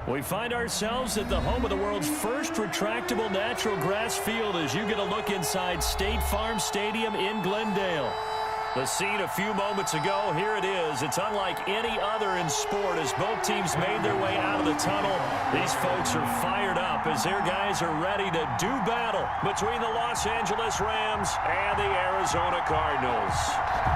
We find ourselves at the home of the world's first retractable natural grass field as you get a look inside State Farm Stadium in Glendale. The scene a few moments ago, here it is. It's unlike any other in sport as both teams made their way out of the tunnel. These folks are fired up as their guys are ready to do battle between the Los Angeles Rams and the Arizona Cardinals.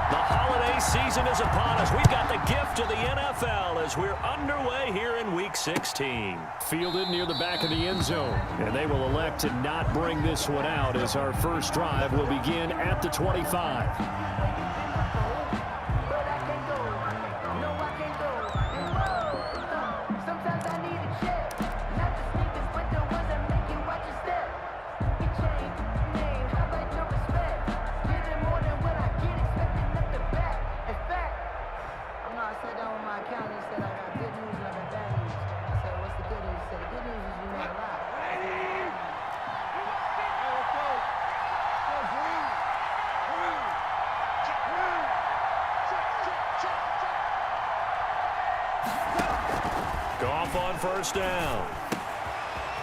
The holiday season is upon us. We've got the gift of the NFL as we're underway here in Week 16. Fielded near the back of the end zone, and they will elect to not bring this one out as our first drive will begin at the 25. Goff on first down.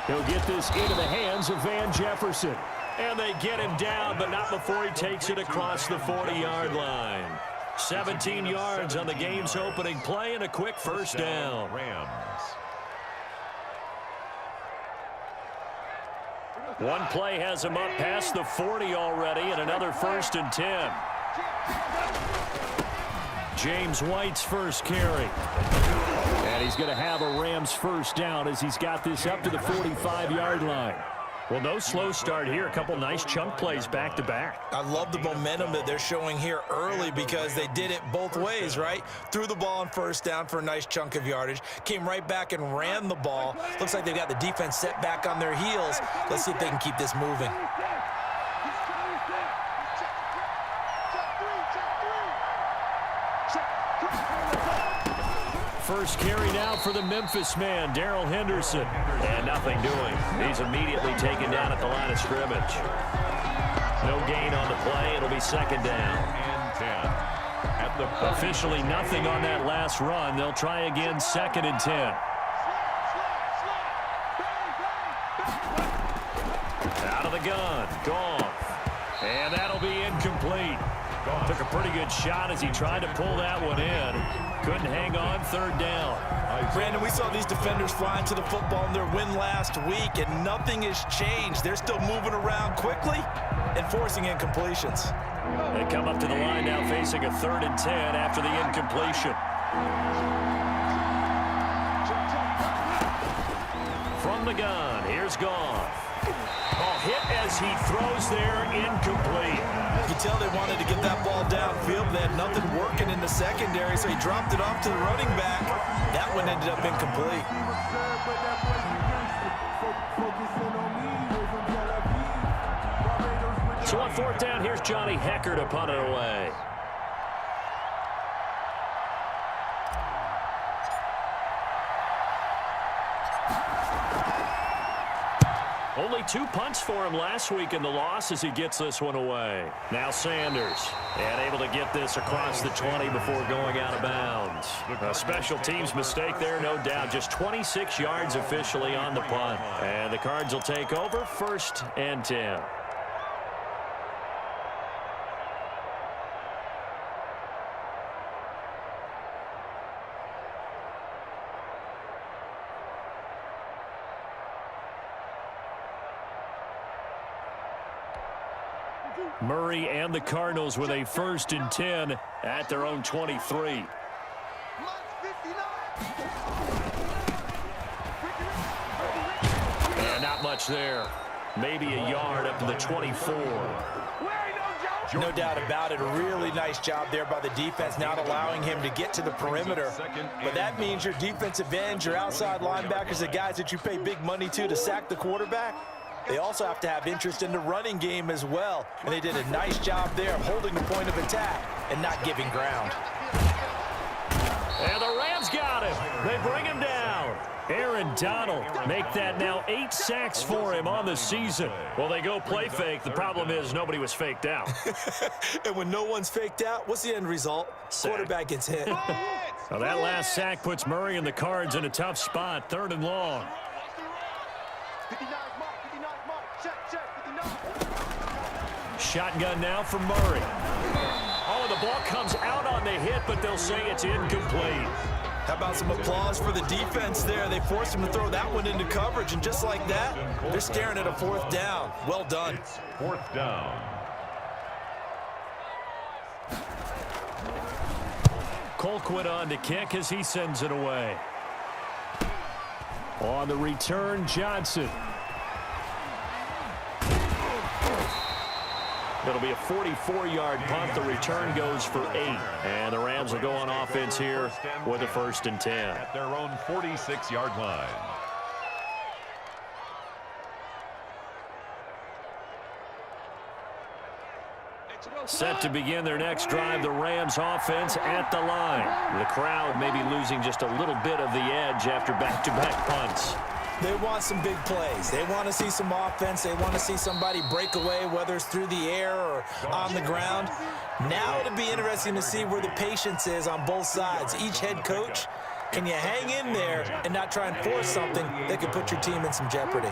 He'll get this into the hands of Van Jefferson. And they get him down, but not before he takes it across the 40-yard line. 17 yards on the game's opening play and a quick first down. One play has him up past the 40 already, and another 1st and 10. James White's first carry. And he's going to have a Rams first down as he's got this up to the 45-yard line. Well, no slow start here. A couple nice chunk plays back-to-back. I love the momentum that they're showing here early because they did it both ways, right? Threw the ball on first down for a nice chunk of yardage. Came right back and ran the ball. Looks like they've got the defense set back on their heels. Let's see if they can keep this moving. First carry now for the Memphis man, Darrell Henderson. And nothing doing. He's immediately taken down at the line of scrimmage. No gain on the play. It'll be second down. Officially nothing on that last run. They'll try again 2nd and 10. Out of the gun. Goff. And that'll be incomplete. Took a pretty good shot as he tried to pull that one in. Couldn't hang on, 3rd down. Brandon, we saw these defenders flying to the football in their win last week, and nothing has changed. They're still moving around quickly and forcing incompletions. They come up to the line now facing a 3rd and 10 after the incompletion. From the gun, here's Goff. Ball hit as he throws there, incomplete. You can tell they wanted to get that ball downfield. They had nothing working in the secondary, so he dropped it off to the running back. That one ended up incomplete. So on 4th down, here's Johnny Hecker to punt it away. Only 2 punts for him last week in the loss as he gets this one away. Now Sanders, and able to get this across the 20 before going out of bounds. A special teams mistake there, no doubt. Just 26 yards officially on the punt. And the Cards will take over 1st and 10. Murray and the Cardinals with a 1st and 10 at their own 23. And not much there. Maybe a yard up to the 24. No doubt about it. A really nice job there by the defense, not allowing him to get to the perimeter. But that means your defensive ends, your outside linebackers, the guys that you pay big money to sack the quarterback, they also have to have interest in the running game as well. And they did a nice job there of holding the point of attack and not giving ground. And the Rams got him. They bring him down. Aaron Donald make that now 8 sacks for him on the season. Well, they go play fake. The problem is nobody was faked out. And when no one's faked out, what's the end result? Sack. Quarterback gets hit. Well, that last sack puts Murray and the Cards in a tough spot, 3rd and long. Shotgun now for Murray. Oh, the ball comes out on the hit, but they'll say it's incomplete. How about some applause for the defense there? They forced him to throw that one into coverage, and just like that, they're staring at a 4th down. Well done. It's 4th down. Colquitt on to kick as he sends it away. On the return, Johnson. It'll be a 44-yard punt. The return goes for 8. And the Rams will go on offense here with a 1st and 10. At their own 46-yard line. Set to begin their next drive, the Rams offense at the line. The crowd may be losing just a little bit of the edge after back-to-back punts. They want some big plays. They want to see some offense. They want to see somebody break away, whether it's through the air or on the ground. Now it'll be interesting to see where the patience is on both sides. Each head coach, can you hang in there and not try and force something that could put your team in some jeopardy?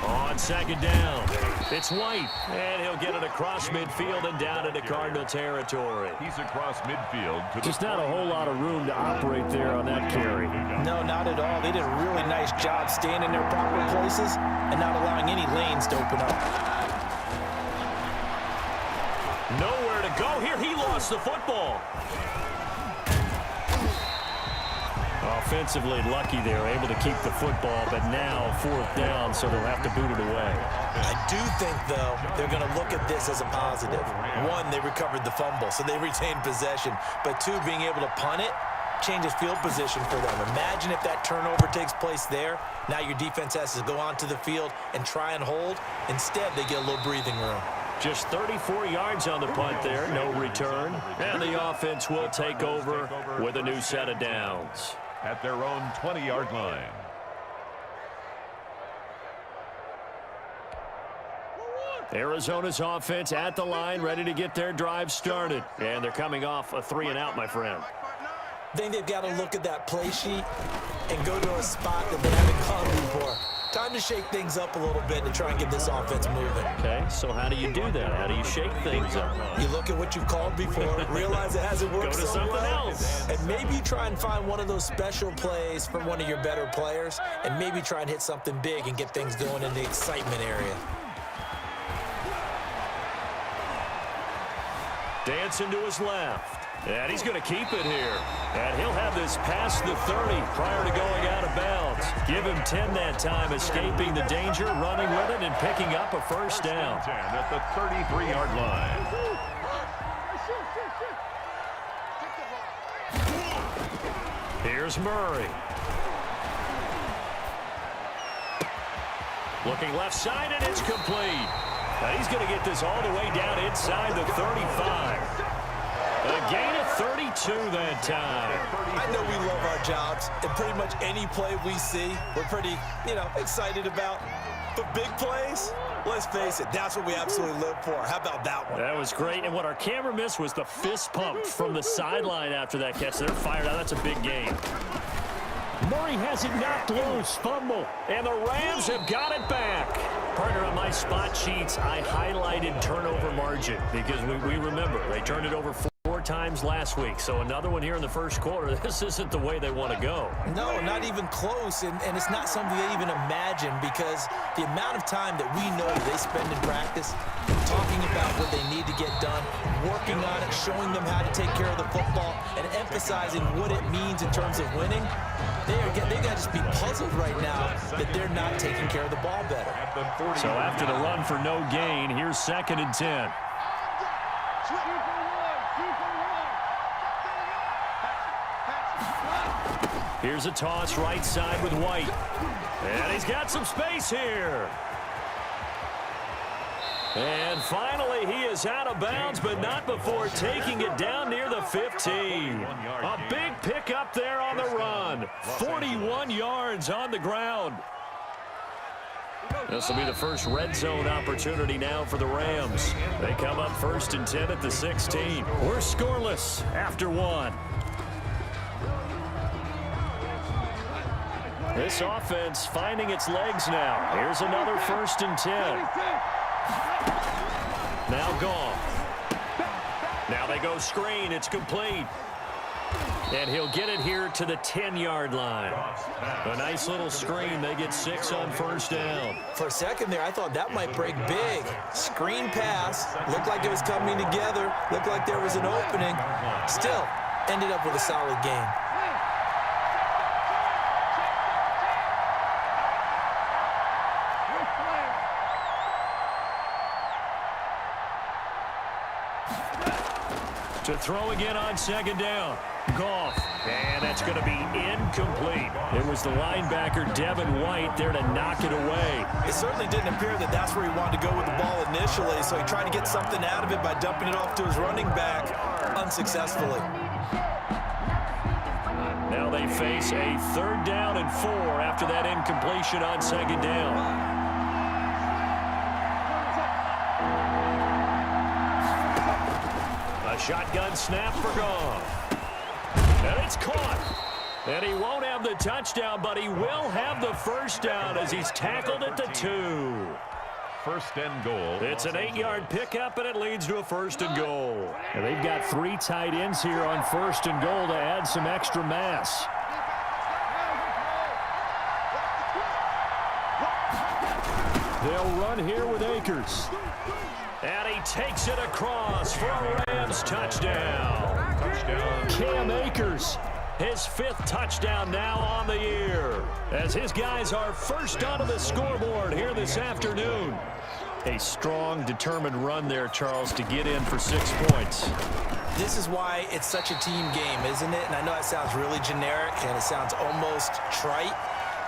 On 2nd down, it's White, and he'll get it across midfield and down into Cardinal territory. He's across midfield. Just not a whole lot of room to operate there on that carry. No, not at all. They did a really nice job staying in their proper places and not allowing any lanes to open up. Nowhere to go here. He lost the football. Offensively lucky they're able to keep the football, but now 4th down, so they'll have to boot it away. I do think, though, they're going to look at this as a positive. 1, they recovered the fumble, so they retained possession. But 2, being able to punt it changes field position for them. Imagine if that turnover takes place there. Now your defense has to go onto the field and try and hold. Instead, they get a little breathing room. Just 34 yards on the punt there, no return. And the offense will take over with a new set of downs. At their own 20-yard line. Arizona's offense at the line, ready to get their drive started. And they're coming off a 3-and-out, my friend. I think they've got to look at that play sheet and go to a spot that they haven't gone before. Time to shake things up a little bit to try and get this offense moving. Okay, so how do you do that? How do you shake things up? You look at what you've called before, realize it hasn't worked Go to something else. And maybe you try and find one of those special plays from one of your better players, and maybe try and hit something big and get things going in the excitement area. Dancing to his left. And he's going to keep it here. And he'll have this past the 30 prior to going out of bounds. Give him 10 that time, escaping the danger, running with it, and picking up a 1st down. 10 at the 33-yard line. Here's Murray. Looking left side, and it's complete. Now he's going to get this all the way down inside the 35. A gain of 32 that time. I know we love our jobs, and pretty much any play we see, we're pretty, excited about. But big plays, let's face it, that's what we absolutely live for. How about that one? That was great, and what our camera missed was the fist pump from the sideline after that catch. They're fired out. That's a big gain. Murray has it knocked loose. Fumble. And the Rams have got it back. Partner, on my spot sheets, I highlighted turnover margin because we remember they turned it over 4 times last week. So another one here in the first quarter. This isn't the way they want to go. No, not even close. And it's not something they even imagine, because the amount of time that we know they spend in practice talking about what they need to get done, working on it, showing them how to take care of the football, and emphasizing what it means in terms of winning. They got to just be puzzled right now that they're not taking care of the ball better. So after the run for no gain, here's 2nd and 10. Here's a toss right side with White. And he's got some space here. And finally, he is out of bounds, but not before taking it down near the 15. A big pickup there on the run. 41 yards on the ground. This will be the first red zone opportunity now for the Rams. They come up 1st and 10 at the 16. We're scoreless after 1. This offense finding its legs now. Here's another 1st and 10. Now Goff. Now they go screen. It's complete. And he'll get it here to the 10-yard line. A nice little screen. They get 6 on 1st down. For a second there, I thought that might break big. Screen pass. Looked like it was coming together. Looked like there was an opening. Still, ended up with a solid game. To throw again on 2nd down. Goff. And that's going to be incomplete. It was the linebacker, Devin White, there to knock it away. It certainly didn't appear that that's where he wanted to go with the ball initially, so he tried to get something out of it by dumping it off to his running back unsuccessfully. Now they face a 3rd down and 4 after that incompletion on 2nd down. A shotgun snap for Goff. And it's caught. And he won't have the touchdown, but he will have the 1st down as he's tackled at the 2. 1st and goal. It's an 8-yard pickup, and it leads to a 1st and goal. And they've got 3 tight ends here on 1st and goal to add some extra mass. They'll run here with Akers. And he takes it across for a Rams touchdown. Cam Akers, his 5th touchdown now on the year, as his guys are first onto the scoreboard here this afternoon. A strong, determined run there, Charles, to get in for 6 points. This is why it's such a team game, isn't it? And I know that sounds really generic and it sounds almost trite,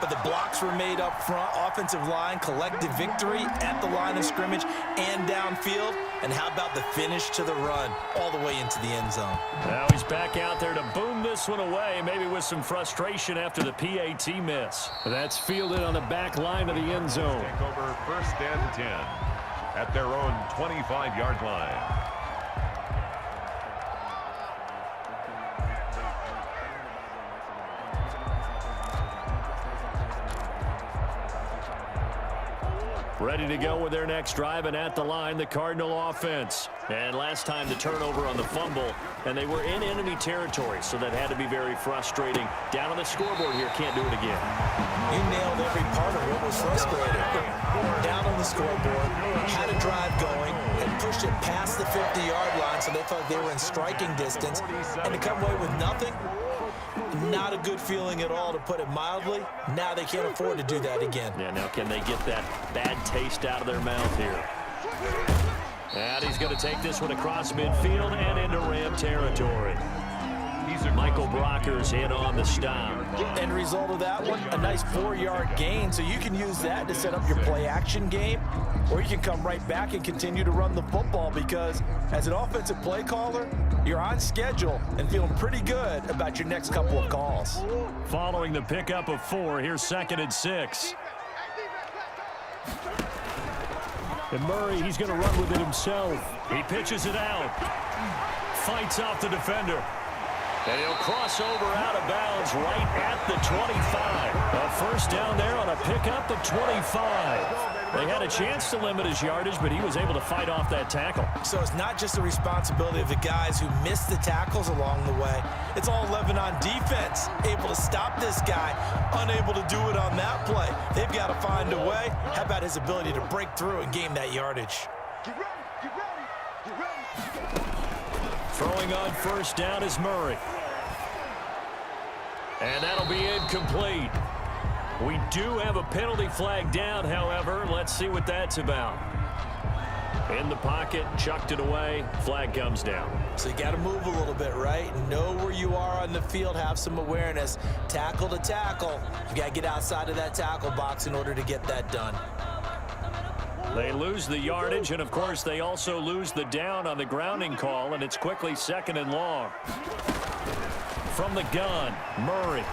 but the blocks were made up front. Offensive line, collective victory at the line of scrimmage and downfield. And how about the finish to the run all the way into the end zone? Now he's back out there to boom this one away, maybe with some frustration after the PAT miss. That's fielded on the back line of the end zone. Take over 1st and 10 at their own 25-yard line. Ready to go with their next drive, and at the line, the Cardinal offense. And last time, the turnover on the fumble, and they were in enemy territory, so that had to be very frustrating. Down on the scoreboard here, can't do it again. You nailed every part of what was frustrating. Down on the scoreboard, had a drive going, and pushed it past the 50-yard line, so they felt they were in striking distance, and to come away with nothing, not a good feeling at all, to put it mildly. Now they can't afford to do that again. Yeah, now can they get that bad taste out of their mouth here? And he's going to take this one across midfield and into Ram territory. Michael Brocker's in on the stop. End result of that one, a nice 4-yard gain, so you can use that to set up your play-action game, or you can come right back and continue to run the football, because as an offensive play caller, you're on schedule and feeling pretty good about your next couple of calls. Following the pickup of 4, here's 2nd and 6. And Murray, he's going to run with it himself. He pitches it out. Fights off the defender. And he'll cross over out of bounds right at the 25. A 1st down there on a pickup of 25. They had a chance to limit his yardage, but he was able to fight off that tackle. So it's not just the responsibility of the guys who missed the tackles along the way. It's all 11 on defense, able to stop this guy, unable to do it on that play. They've got to find a way. How about his ability to break through and gain that yardage? Throwing on 1st down is Murray. And that'll be incomplete. We do have a penalty flag down, however. Let's see what that's about. In the pocket, chucked it away. Flag comes down. So you got to move a little bit, right? Know where you are on the field, have some awareness. Tackle to tackle. You got to get outside of that tackle box in order to get that done. They lose the yardage, and of course they also lose the down on the grounding call, and it's quickly 2nd and long. From the gun, Murray.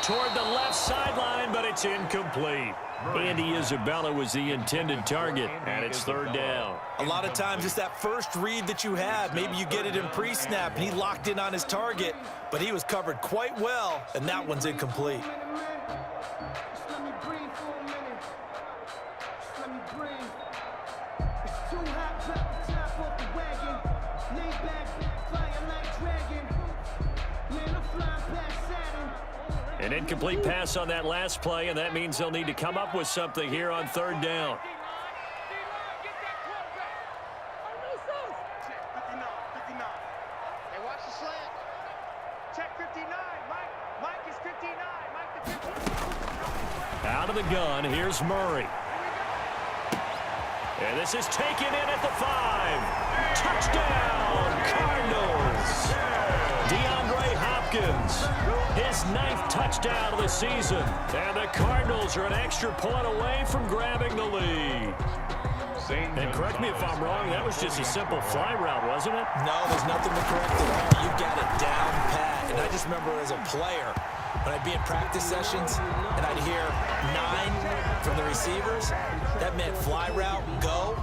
toward the left sideline, but it's incomplete. Andy Isabella was the intended target, and it's third down. A lot of times it's that first read that you have. Maybe you get it in pre-snap, and he locked in on his target, but he was covered quite well, and that one's incomplete. An incomplete pass on that last play, and that means they'll need to come up with something here on third down. Out of the gun, here's Murray. And this is taken in at the 5. Touchdown, Cardinals. DeAndre Hopkins, his 9th touchdown of the season. And the Cardinals are an extra point away from grabbing the lead. And correct me if I'm wrong, that was just a simple fly route, wasn't it? No, there's nothing to correct at all. You've got it down pat. And I just remember as a player, when I'd be in practice sessions and I'd hear 9 from the receivers, that meant fly route, go,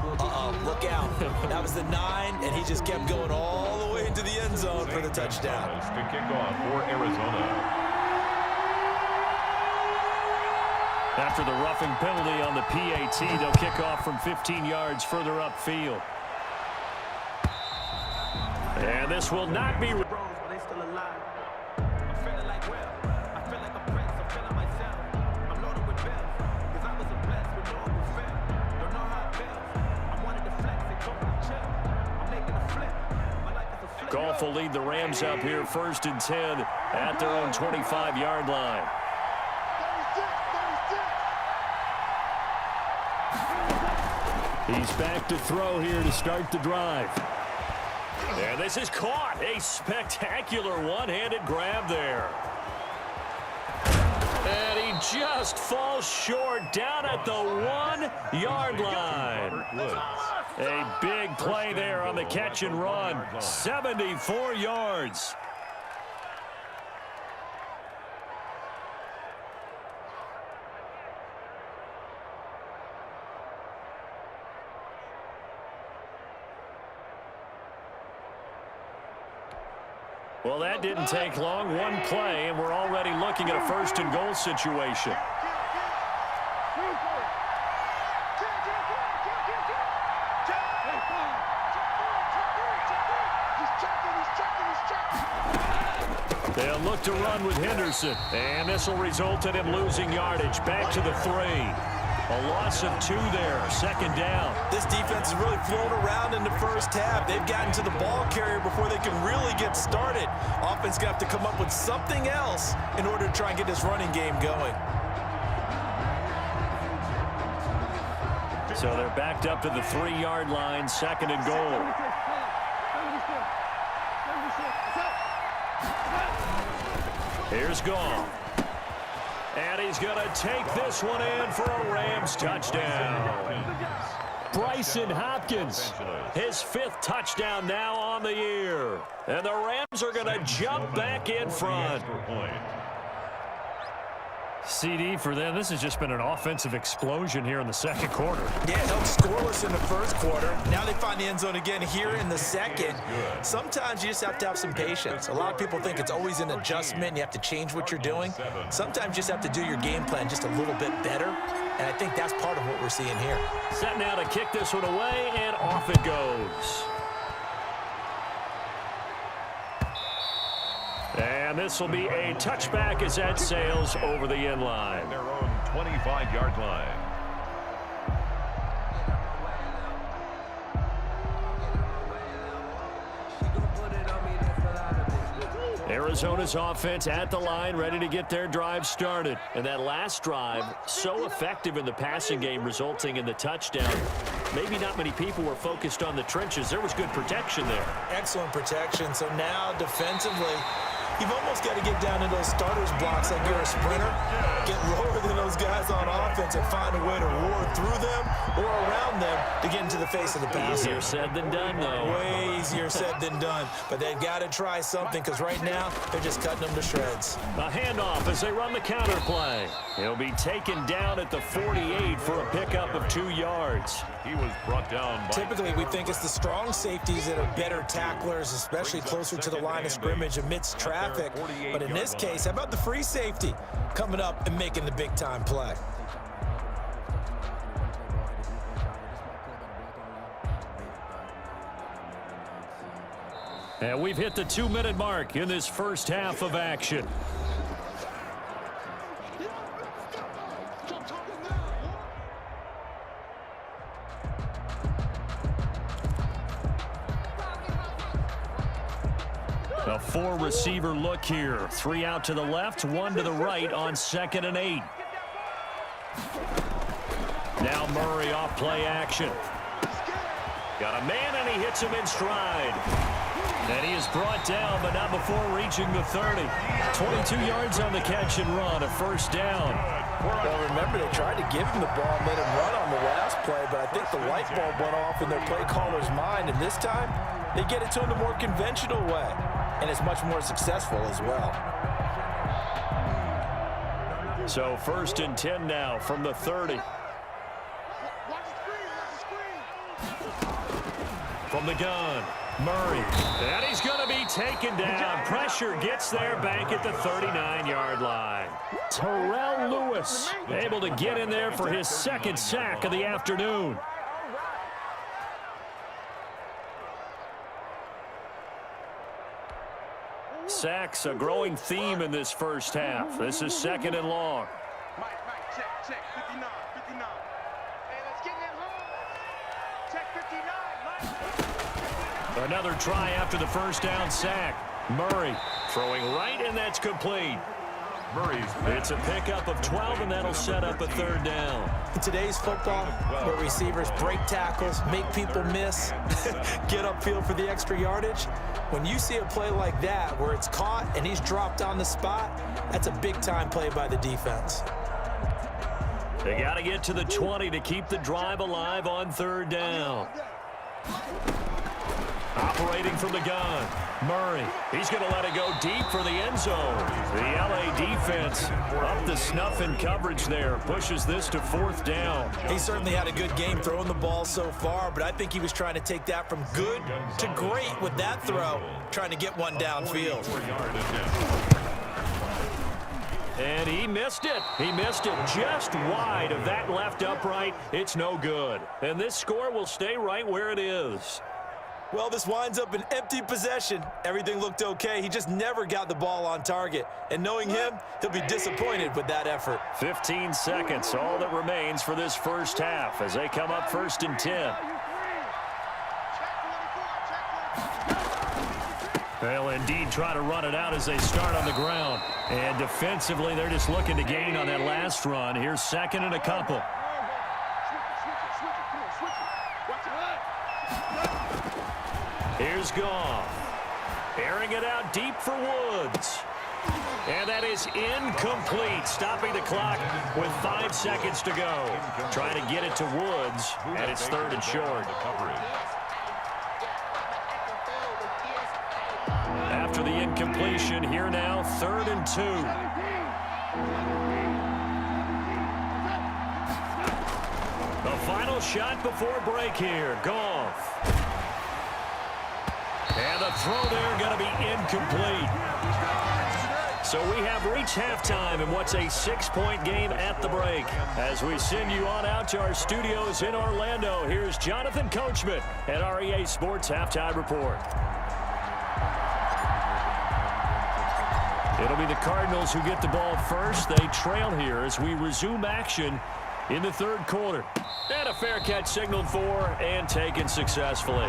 look out. That was the 9, and he just kept going all the way into the end zone for the touchdown. To kick off for Arizona. After the roughing penalty on the PAT, they'll kick off from 15 yards further upfield. And this will not be... Goff will lead the Rams up here 1st and 10 at their own 25-yard line. He's back to throw here to start the drive. And this is caught. A spectacular one-handed grab there. And he just falls short down at the 1-yard line. A big play there on the catch and run. 74 yards. Well, that didn't take long. One play, and we're already looking at a 1st and goal situation. They'll look to run with Henderson, and this will result in him losing yardage. Back to the 3. A loss of 2 there, 2nd down. This defense has really flown around in the first half. They've gotten to the ball carrier before they can really get started. Offense going to have to come up with something else in order to try and get this running game going. So they're backed up to the 3-yard line, 2nd and goal. Here's Goff. And he's going to take this one in for a Rams touchdown. Bryson Hopkins, his 5th touchdown now on the year. And the Rams are going to jump back in front. CD for them, this has just been an offensive explosion here in the 2nd quarter. Yeah, held scoreless in the 1st quarter. Now they find the end zone again here in the 2nd. Sometimes you just have to have some patience. A lot of people think it's always an adjustment. And you have to change what you're doing. Sometimes you just have to do your game plan just a little bit better. And I think that's part of what we're seeing here. Set now to kick this one away, and off it goes. And this will be a touchback as that sails over the end line. Their own 25-yard line. Arizona's offense at the line, ready to get their drive started. And that last drive, so effective in the passing game, resulting in the touchdown. Maybe not many people were focused on the trenches. There was good protection there. Excellent protection. So now defensively, You've almost got to get down in those starters blocks like you're a sprinter, get lower than those guys on offense and find a way to roar through them or around them to get into the face of the passer. Easier said than done, though. Way easier said than done. But they've got to try something because right now they're just cutting them to shreds. A handoff as they run the counter play. He'll be taken down at the 48 for a pickup of 2 yards. He was brought down by... Typically, we think it's the strong safeties that are better tacklers, especially closer to the line of scrimmage amidst traffic. But in this case, how about the free safety coming up and making the big-time play? And we've hit the 2-minute mark in this first half of action. A 4-receiver look here. 3 out to the left, 1 to the right on 2nd and 8. Now Murray off play action. Got a man and he hits him in stride. And he is brought down, but not before reaching the 30. 22 yards on the catch and run, a first down. Well, remember, they tried to give him the ball and let him run on the last play, but I think the light bulb went off in their play caller's mind, and this time they get it to him the more conventional way, and it's much more successful as well. So 1st and 10 now from the 30. From the gun, Murray. And he's going to be taken down. Pressure gets there back at the 39-yard line. Terrell Lewis able to get in there for his 2nd sack of the afternoon. Sacks a growing theme in this first half. This is 2nd and long. Mike, check, 59, 59. Hey, let's get him home. Check 59, Mike. Another try after the first down sack. Murray throwing right, and that's complete. It's a pickup of 12, and that'll set up a 3rd down. In today's football, where receivers break tackles, make people miss, get upfield for the extra yardage, when you see a play like that where it's caught and he's dropped on the spot, that's a big-time play by the defense. They got to get to the 20 to keep the drive alive on 3rd down. Operating from the gun, Murray. He's going to let it go deep for the end zone. The LA defense up the snuff in coverage there. Pushes this to 4th down. He certainly had a good game throwing the ball so far, but I think he was trying to take that from good to great with that throw, trying to get one downfield. And he missed it. He missed it just wide of that left upright. It's no good. And this score will stay right where it is. Well, this winds up an empty possession. Everything looked okay. He just never got the ball on target. And knowing him, he'll be disappointed with that effort. 15 seconds, all that remains for this first half as they come up 1st and 10. They'll indeed try to run it out as they start on the ground. And defensively, they're just looking to gain on that last run. Here's 2nd and a couple. Here's Goff. Airing it out deep for Woods. And that is incomplete. Stopping the clock with 5 seconds to go. Trying to get it to Woods, and it's 3rd and short. After the incompletion, here now, 3rd and 2. The final shot before break here. Goff. And the throw there going to be incomplete. So we have reached halftime in what's a 6-point game at the break. As we send you on out to our studios in Orlando, here's Jonathan Coachman at REA Sports Halftime Report. It'll be the Cardinals who get the ball first. They trail here as we resume action in the 3rd quarter. And a fair catch signaled for and taken successfully.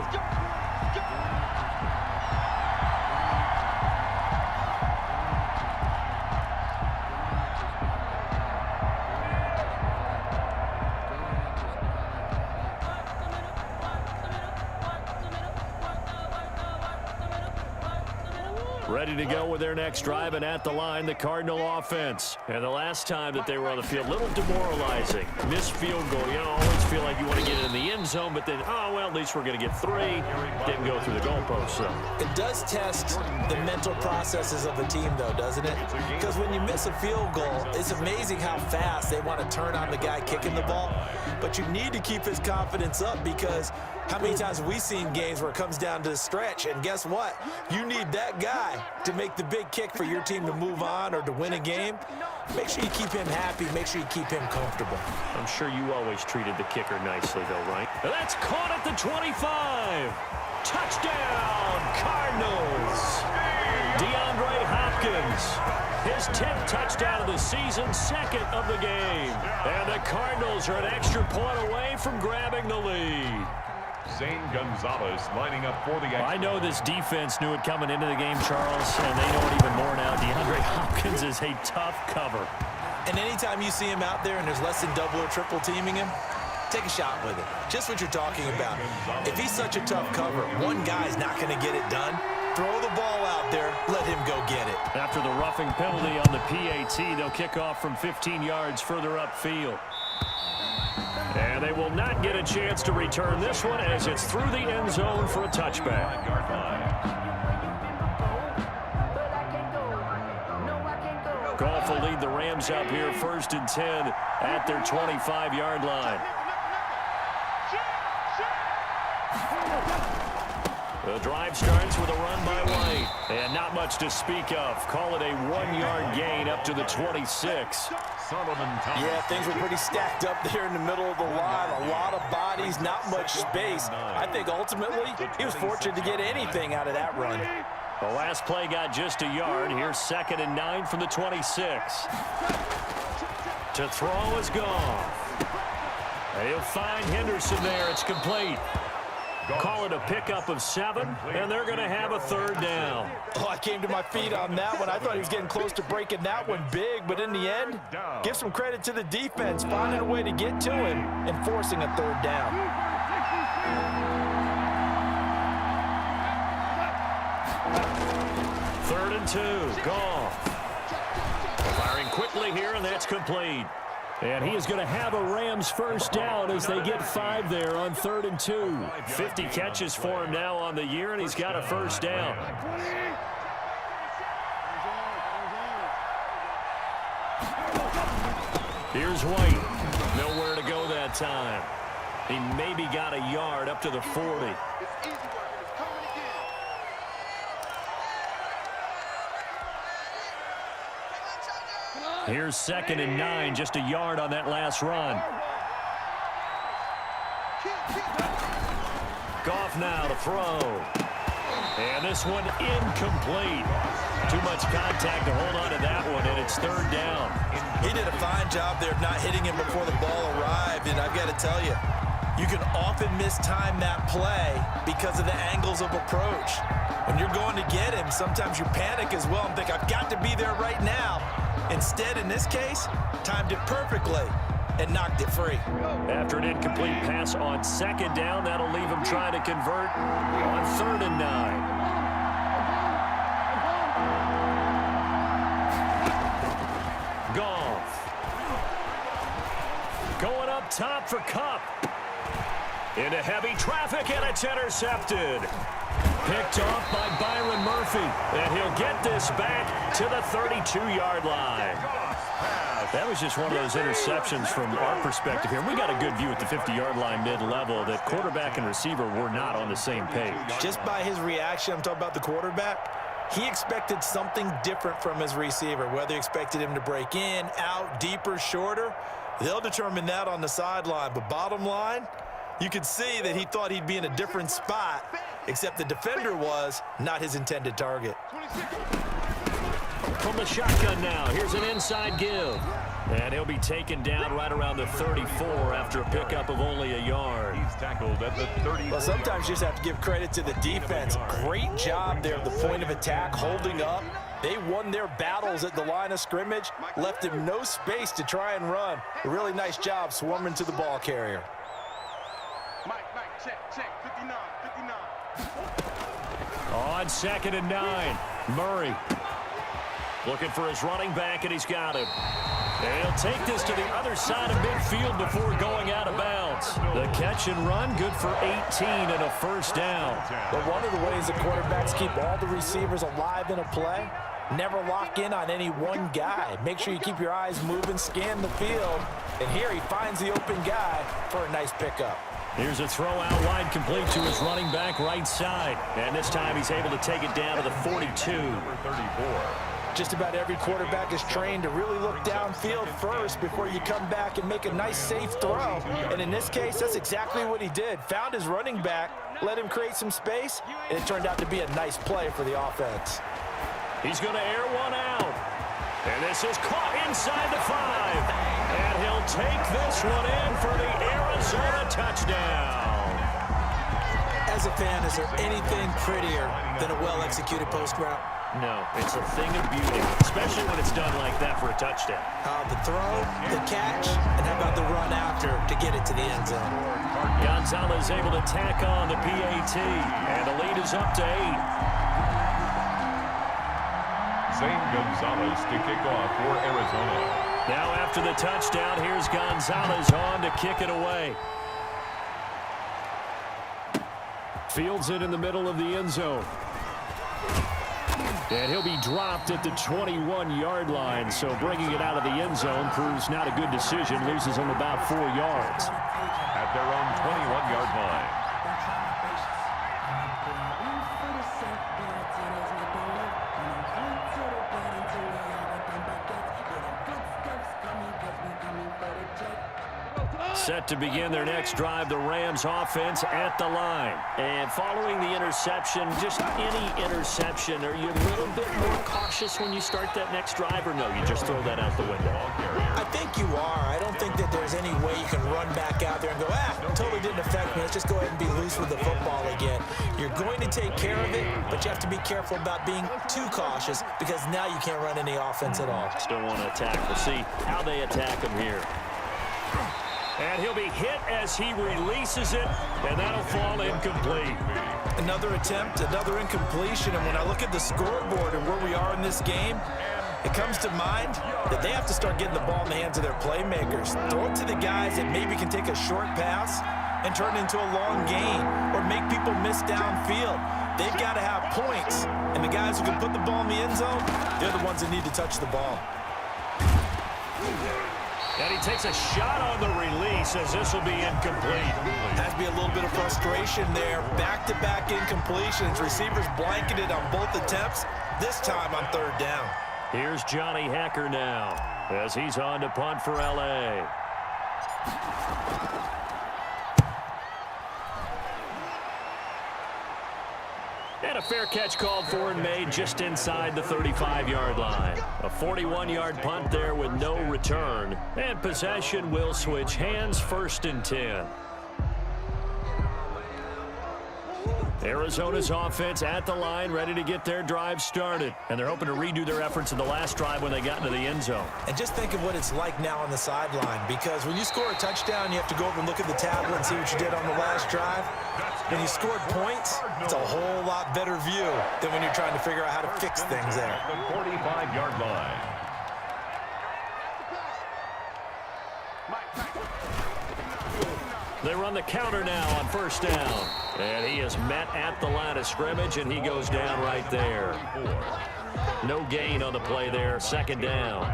Ready to go with their next drive, and at the line, the Cardinal offense. And the last time that they were on the field, a little demoralizing. Missed field goal. You always feel like you want to get it in the end zone, but then, oh, well, at least we're going to get 3. Didn't go through the goalpost, so. It does test the mental processes of a team, though, doesn't it? Because when you miss a field goal, it's amazing how fast they want to turn on the guy kicking the ball. But you need to keep his confidence up, because how many times have we seen games where it comes down to the stretch, and guess what? You need that guy to make the big kick for your team to move on or to win a game. Make sure you keep him happy. Make sure you keep him comfortable. I'm sure you always treated the kicker nicely, though, right? That's caught at the 25. Touchdown, Cardinals. DeAndre Hopkins, his 10th touchdown of the season, 2nd of the game. And the Cardinals are an extra point away from grabbing the lead. Zane Gonzalez lining up for the extra. I know this defense knew it coming into the game, Charles, and they know it even more now. DeAndre Hopkins is a tough cover. And anytime you see him out there and there's less than double or triple teaming him, take a shot with it. Just what you're talking about. If he's such a tough cover, one guy's not going to get it done. Throw the ball out there. Let him go get it. After the roughing penalty on the PAT, they'll kick off from 15 yards further upfield. And they will not get a chance to return this one as it's through the end zone for a touchback. Goff will lead the Rams up here 1st and 10 at their 25-yard line. The drive starts with a run by White. And not much to speak of. Call it a 1-yard gain up to the 26. Yeah, things were pretty stacked up there in the middle of the line. A lot of bodies, not much space. I think ultimately he was fortunate to get anything out of that run. The last play got just a yard. Here's 2nd and 9 from the 26. To throw is Goff. He'll find Henderson there. It's complete. Call it a pickup of 7, and they're going to have a 3rd down. Oh, I came to my feet on that one. I thought he was getting close to breaking that one big, but in the end, give some credit to the defense, finding a way to get to him and forcing a 3rd down. 3rd and 2, Goff. Firing quickly here, and that's complete. And he is going to have a Rams 1st down as they get 5 there on 3rd and 2. 50 catches for him now on the year, and he's got a 1st down. Here's White. Nowhere to go that time. He maybe got a yard up to the 40. Here's 2nd and 9, just a yard on that last run. Goff now to throw. And this one incomplete. Too much contact to hold on to that one, and it's 3rd down. He did a fine job there of not hitting him before the ball arrived, and I've got to tell you, you can often mistime that play because of the angles of approach. When you're going to get him, sometimes you panic as well and think, I've got to be there right now. Instead, in this case, timed it perfectly and knocked it free. After an incomplete pass on 2nd down, that'll leave him trying to convert on 3rd and 9. Goff. Going up top for Kupp. Into heavy traffic, and it's intercepted. Picked off by Byron Murphy, and he'll get this back to the 32-yard line. That was just one of those interceptions from our perspective here. We got a good view at the 50-yard line mid-level that quarterback and receiver were not on the same page. Just by his reaction, I'm talking about the quarterback, he expected something different from his receiver, whether he expected him to break in, out, deeper, shorter. They'll determine that on the sideline. But bottom line, you could see that he thought he'd be in a different spot, except the defender was not his intended target. From the shotgun now, here's an inside give. And he'll be taken down right around the 34 after a pickup of only a yard. He's tackled at the 30. Well, sometimes you just have to give credit to the defense. Great job there at the point of attack, holding up. They won their battles at the line of scrimmage, left him no space to try and run. A really nice job swarming to the ball carrier. Mike, check, 59. On 2nd and 9. Murray looking for his running back, and he's got him. And he'll take this to the other side of midfield before going out of bounds. The catch and run, good for 18 and a first down. But one of the ways the quarterbacks keep all the receivers alive in a play, never lock in on any one guy. Make sure you keep your eyes moving, scan the field. And here he finds the open guy for a nice pickup. Here's a throw out wide, complete to his running back right side. And this time he's able to take it down to the 42. Number 34. Just about every quarterback is trained to really look downfield first before you come back and make a nice, safe throw. And in this case, that's exactly what he did. Found his running back, let him create some space, and it turned out to be a nice play for the offense. He's going to air one out. And this is caught inside the 5. And he'll take this one in for the Arizona touchdown. As a fan, is there anything prettier than a well-executed post route? No, it's a thing of beauty, especially when it's done like that for a touchdown. The throw, the catch, and how about the run after to get it to the end zone? Gonzalez able to tack on the PAT, and the lead is up to 8. Zane Gonzalez to kick off for Arizona. Now after the touchdown, here's Gonzalez on to kick it away. Fields it in the middle of the end zone. And he'll be dropped at the 21-yard line, so bringing it out of the end zone proves not a good decision. Loses him about 4 yards. At their own 21-yard line. Set to begin their next drive, the Rams offense at the line. And following the interception, just any interception, are you a little bit more cautious when you start that next drive, or no, you just throw that out the window? I think you are. I don't think that there's any way you can run back out there and go, totally didn't affect me. Let's just go ahead and be loose with the football again. You're going to take care of it, but you have to be careful about being too cautious because now you can't run any offense at all. Still want to attack. We'll see how they attack him here. And he'll be hit as he releases it, and that'll fall incomplete. Another attempt, another incompletion, and when I look at the scoreboard and where we are in this game, it comes to mind that they have to start getting the ball in the hands of their playmakers. Throw it to the guys that maybe can take a short pass and turn it into a long gain or make people miss downfield. They've got to have points, and the guys who can put the ball in the end zone, they're the ones that need to touch the ball. And he takes a shot on the release as this will be incomplete. Has to be a little bit of frustration there. Back-to-back incompletions. Receivers blanketed on both attempts, this time on third down. Here's Johnny Hacker now as he's on to punt for L.A. And a fair catch called for and made just inside the 35-yard line. A 41-yard punt there with no return. And possession will switch hands, 1st and 10. Arizona's offense at the line, ready to get their drive started. And they're hoping to redo their efforts in the last drive when they got into the end zone. And just think of what it's like now on the sideline, because when you score a touchdown, you have to go over and look at the tablet and see what you did on the last drive. When you scored points, it's a whole lot better view than when you're trying to figure out how to fix things there. The 45-yard line. They run the counter now on 1st down. And he is met at the line of scrimmage, and he goes down right there. No gain on the play there, 2nd down.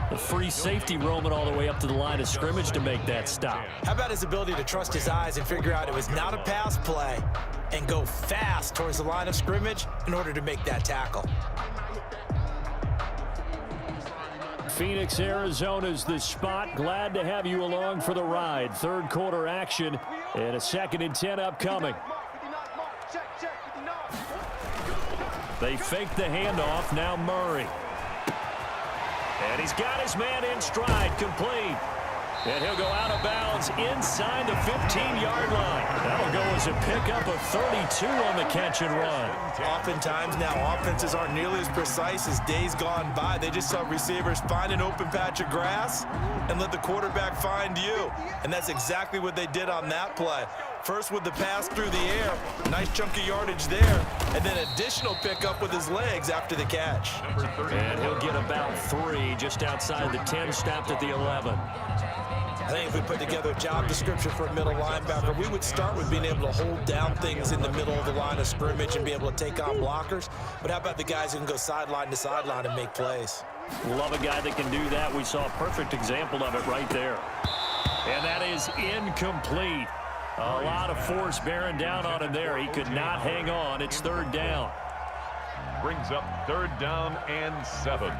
The free safety roaming all the way up to the line of scrimmage to make that stop. How about his ability to trust his eyes and figure out it was not a pass play and go fast towards the line of scrimmage in order to make that tackle? Phoenix, Arizona's the spot. Glad to have you along for the ride. 3rd quarter action and a 2nd and 10 upcoming. They fake the handoff. Now Murray. And he's got his man in stride, complete. And he'll go out of bounds inside the 15-yard line. That'll go as a pickup of 32 on the catch and run. Oftentimes now offenses aren't nearly as precise as days gone by. They just saw receivers find an open patch of grass and let the quarterback find you. And that's exactly what they did on that play. First with the pass through the air. Nice chunk of yardage there. And then additional pickup with his legs after the catch. And he'll get about 3 just outside the 10, stopped at the 11. I think if we put together a job description for a middle linebacker, we would start with being able to hold down things in the middle of the line of scrimmage and be able to take on blockers. But how about the guys who can go sideline to sideline and make plays? Love a guy that can do that. We saw a perfect example of it right there. And that is incomplete. A lot of force bearing down on him there. He could not hang on. It's 3rd down. Brings up 3rd down and 7.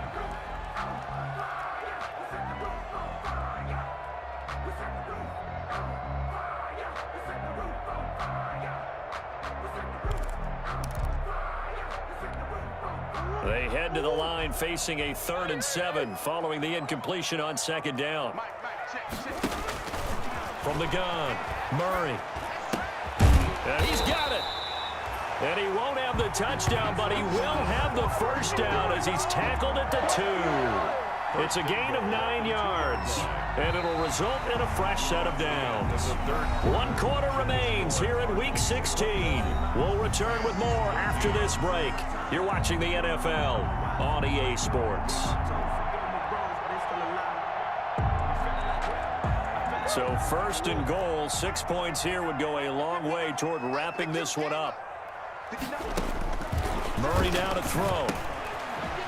They head to the line facing a 3rd and 7 following the incompletion on 2nd down. From the gun, Murray. And he's got it. And he won't have the touchdown, but he will have the 1st down as he's tackled at the 2. It's a gain of 9 yards, and it'll result in a fresh set of downs. 1 quarter remains here in Week 16. We'll return with more after this break. You're watching the NFL on EA Sports. So 1st and goal, 6 points here would go a long way toward wrapping this one up. Murray now to throw.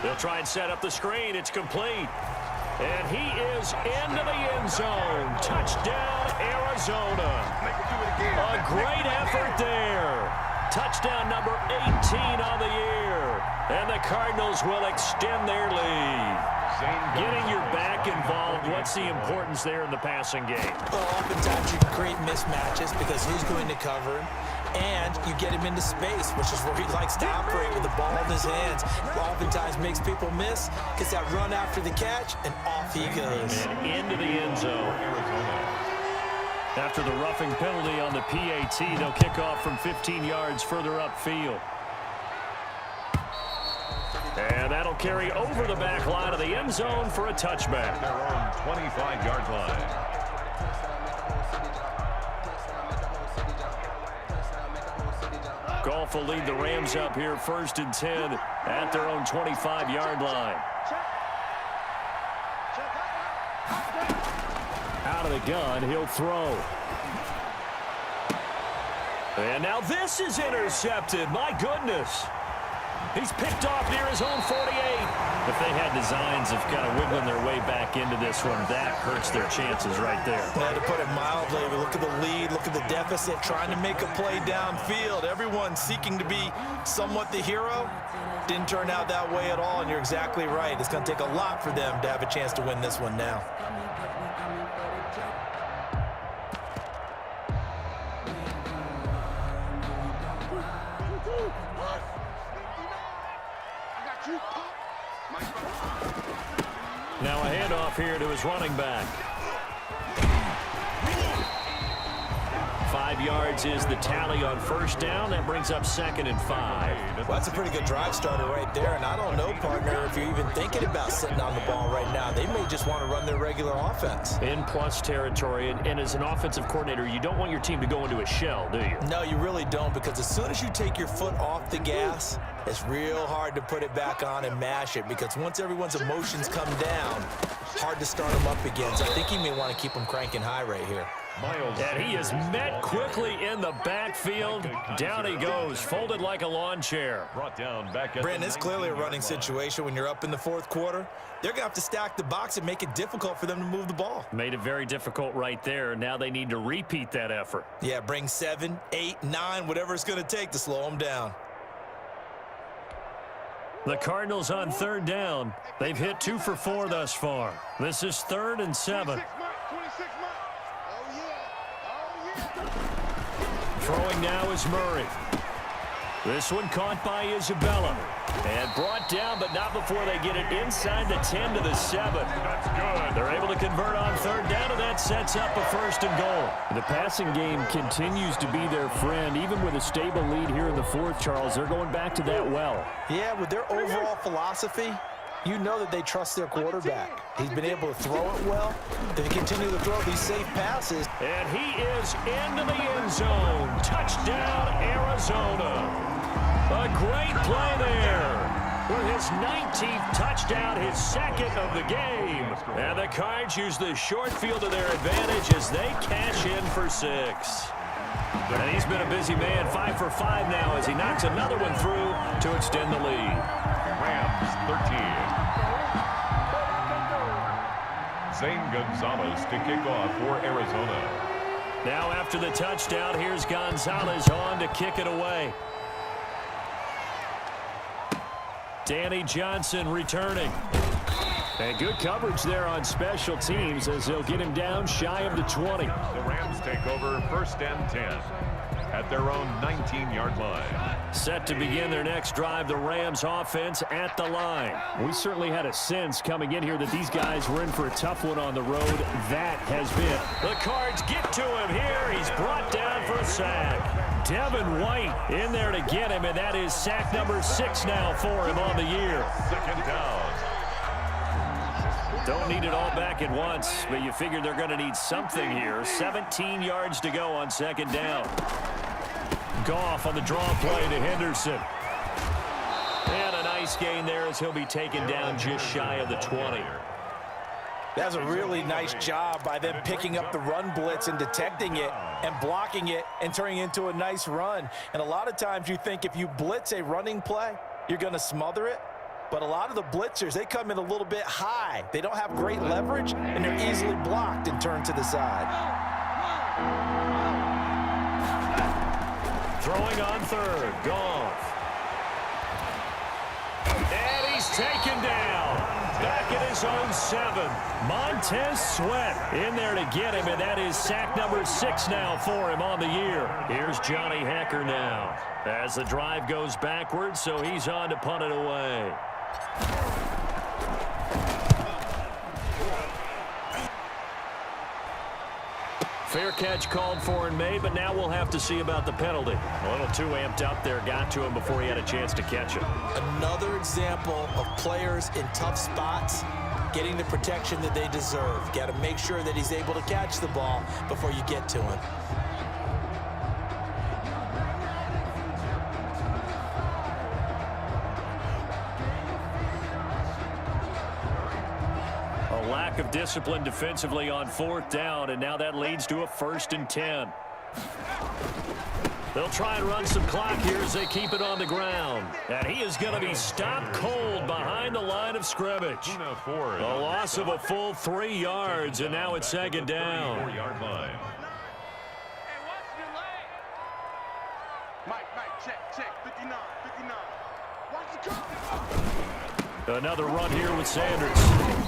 They'll try and set up the screen. It's complete. And he is into the end zone. Touchdown, Arizona. A great effort there. Touchdown number 18 on the year. And the Cardinals will extend their lead. Getting your back involved, what's the importance there in the passing game? Well, oftentimes you can create mismatches because who's going to cover him? And you get him into space, which is where he likes to operate with the ball in his hands. Oftentimes makes people miss, gets that run after the catch, and off he goes. And into the end zone. After the roughing penalty on the PAT, they'll kick off from 15 yards further upfield. And that'll carry over the back line of the end zone for a touchback. Their own 25-yard line. Goff will lead the Rams up here 1st and 10 at their own 25-yard line. Out of the gun, he'll throw. And now this is intercepted. My goodness. He's picked off near his own 48. If they had designs of kind of wiggling their way back into this one, that hurts their chances right there. Well, to put it mildly, look at the lead, look at the deficit, trying to make a play downfield. Everyone seeking to be somewhat the hero. Didn't turn out that way at all, and you're exactly right. It's going to take a lot for them to have a chance to win this one now. Now a handoff here to his running back. 5 yards is the tally on 1st down. That brings up 2nd and 5. Well, that's a pretty good drive starter right there. And I don't know, partner, if you're even thinking about sitting on the ball right now. They may just want to run their regular offense. In plus territory. And as an offensive coordinator, you don't want your team to go into a shell, do you? No, you really don't, because as soon as you take your foot off the gas, it's real hard to put it back on and mash it, because once everyone's emotions come down, hard to start them up again. So I think you may want to keep them cranking high right here. And he is met quickly in the backfield. Down he goes, folded like a lawn chair. Brought down back at Brandon, it's clearly a running situation when you're up in the 4th quarter. They're going to have to stack the box and make it difficult for them to move the ball. Made it very difficult right there. Now they need to repeat that effort. Yeah, bring 7, 8, 9, whatever it's going to take to slow them down. The Cardinals on 3rd down. They've hit 2 for 4 thus far. This is 3rd and 7. Throwing now is Murray. This one caught by Isabella. And brought down, but not before they get it inside the 10 to the 7. That's good. They're able to convert on 3rd down, and that sets up a 1st and goal. The passing game continues to be their friend. Even with a stable lead here in the 4th, Charles, they're going back to that well. Yeah, with their overall philosophy, you know that they trust their quarterback. He's been able to throw it well. If they continue to throw these safe passes. And he is into the end zone. Touchdown, Arizona. A great play there. With his 19th touchdown, his second of the game. And the Cards use the short field to their advantage as they cash in for 6. And he's been a busy man, 5 for 5 now as he knocks another one through to extend the lead. Rams 13. Zane Gonzalez to kick off for Arizona. Now after the touchdown, here's Gonzalez on to kick it away. Danny Johnson returning. And good coverage there on special teams as they'll get him down shy of the 20. The Rams take over 1st and 10 at their own 19-yard line. Set to begin their next drive, the Rams offense at the line. We certainly had a sense coming in here that these guys were in for a tough one on the road. That has been. The Cards get to him here. He's brought down for a sack. Devin White in there to get him, and that is sack number 6 now for him on the year. 2nd down. Don't need it all back at once, but you figure they're going to need something here. 17 yards to go on 2nd down. Goff on the draw play to Henderson. And a nice gain there as he'll be taken down just shy of the 20. That's a really nice job by them picking up the run blitz and detecting it and blocking it and turning it into a nice run. And a lot of times you think if you blitz a running play, you're going to smother it. But a lot of the blitzers, they come in a little bit high. They don't have great leverage, and they're easily blocked and turned to the side. Throwing on 3rd, Goff. And he's taken down. Back at his own 7. Montez Sweat in there to get him, and that is sack number 6 now for him on the year. Here's Johnny Hecker now as the drive goes backwards, so he's on to punt it away. Fair catch called for and made, but now we'll have to see about the penalty. A little too amped up there, got to him before he had a chance to catch it. Another example of players in tough spots getting the protection that they deserve. Got to make sure that he's able to catch the ball before you get to him. Lack of discipline defensively on 4th down, and now that leads to a 1st and 10. They'll try and run some clock here as they keep it on the ground. And he is going to be stopped cold behind the line of scrimmage. A loss of a full 3 yards, and now it's 2nd down. 4-yard line. Hey, watch your leg. Mike, check. 59. Watch the cover. Another run here with Sanders.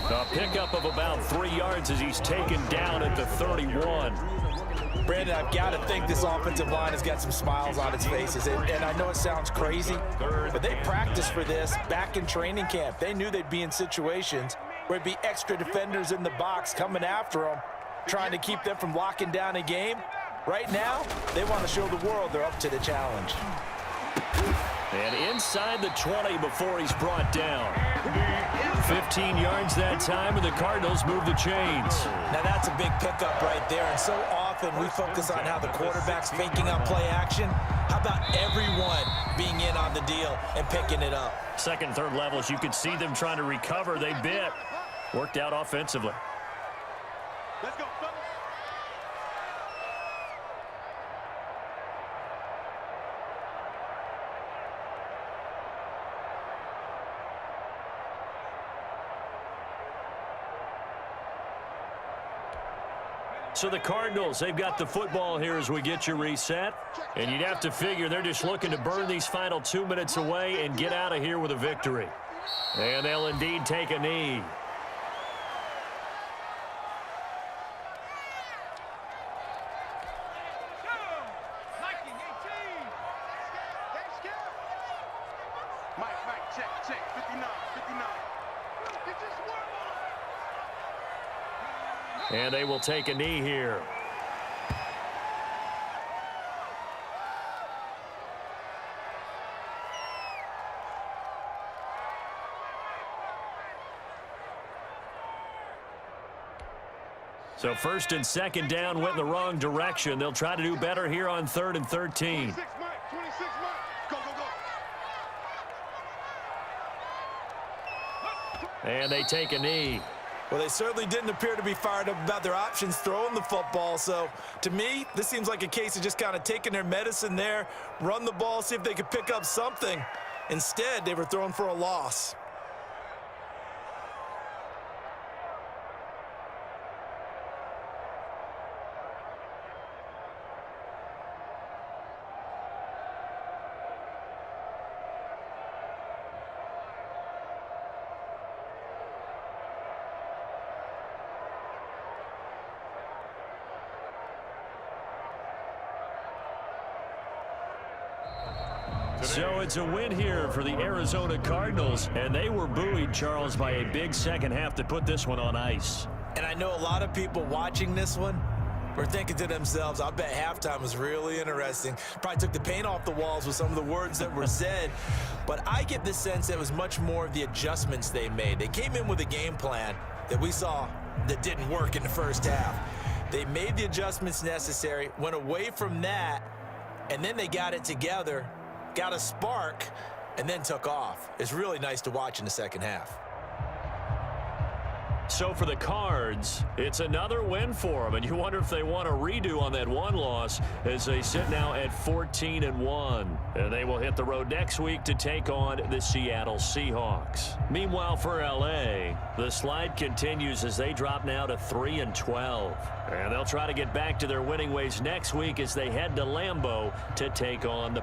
A pickup of about 3 yards as he's taken down at the 31. Brandon, I've got to think this offensive line has got some smiles on its faces. And I know it sounds crazy, but they practiced for this back in training camp. They knew they'd be in situations where it'd be extra defenders in the box coming after them, trying to keep them from locking down a game. Right now, they want to show the world they're up to the challenge. And inside the 20 before he's brought down. 15 yards that time, and the Cardinals move the chains. Now that's a big pickup right there, and so often we focus on how the quarterback's faking out play action. How about everyone being in on the deal and picking it up? 2nd, 3rd levels, you could see them trying to recover. They bit. Worked out offensively. Let's go, fellas. So the Cardinals, they've got the football here as we get you reset. And you'd have to figure they're just looking to burn these final 2 minutes away and get out of here with a victory. And they'll indeed take a knee. Mike, check. 59. And they will take a knee here. So first and second down went in the wrong direction. They'll try to do better here on 3rd and 13. 26 Mike. 26 Mike. Go, go, go. And they take a knee. Well, they certainly didn't appear to be fired up about their options throwing the football. So, to me, this seems like a case of just kind of taking their medicine there, run the ball, see if they could pick up something. Instead, they were throwing for a loss. So it's a win here for the Arizona Cardinals, and they were buoyed, Charles, by a big second half to put this one on ice. And I know a lot of people watching this one were thinking to themselves, I bet halftime was really interesting. Probably took the paint off the walls with some of the words that were said. But I get the sense that it was much more of the adjustments they made. They came in with a game plan that we saw that didn't work in the first half. They made the adjustments necessary, went away from that, and then they got it together, got a spark, and then took off. It's really nice to watch in the second half. So for the Cards, it's another win for them, and you wonder if they want a redo on that one loss as they sit now at 14-1. And they will hit the road next week to take on the Seattle Seahawks. Meanwhile, for LA, the slide continues as they drop now to 3-12. And they'll try to get back to their winning ways next week as they head to Lambeau to take on the